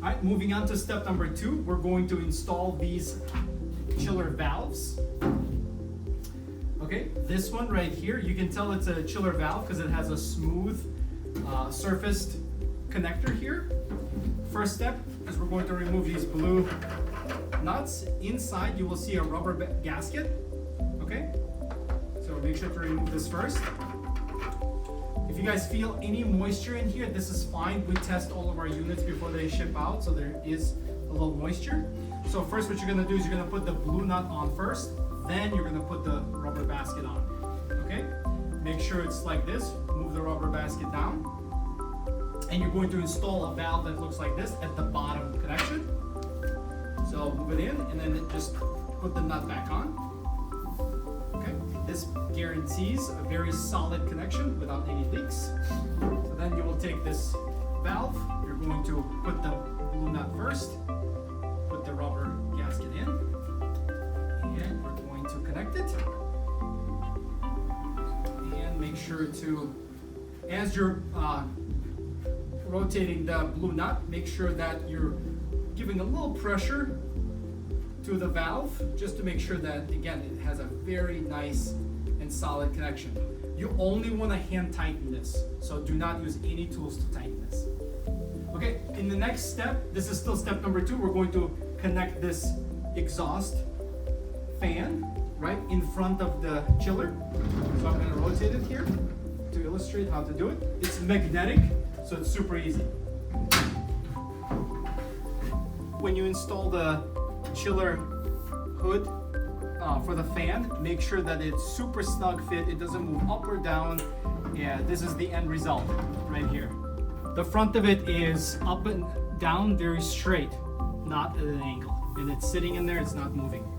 All right, moving on to step number 2, we're going to install these chiller valves. Okay, this one right here, you can tell it's a chiller valve because it has a smooth surfaced connector here. First step is we're going to remove these blue nuts. Inside you will see a rubber gasket. Okay, so make sure to remove this first. If you guys feel any moisture in here, this is fine. We test all of our units before they ship out, so there is a little moisture. So first what you're gonna do is you're gonna put the blue nut on first, then you're gonna put the rubber basket on. Okay? Make sure it's like this. Move the rubber basket down. And you're going to install a valve that looks like this at the bottom connection. So move it in and then just put the nut back on. Okay? This guarantees a very solid connection without any leaks. So then you will take this valve, you're going to put the blue nut first, put the rubber gasket in, and we're going to connect it. And make sure to, as you're rotating the blue nut, make sure that you're giving a little pressure to the valve just to make sure that, again, it has a very nice and solid connection. You only want to hand tighten this, so do not use any tools to tighten this. Okay, in the next step, this is still step number 2, we're going to connect this exhaust fan right in front of the chiller. So I'm going to rotate it here to illustrate how to do it. It's magnetic, so it's super easy. When you install the chiller hood for the fan, make sure that it's super snug fit, it doesn't move up or down. Yeah, this is the end result right here. The front of it is up and down very straight, not at an angle. And it's sitting in there, it's not moving.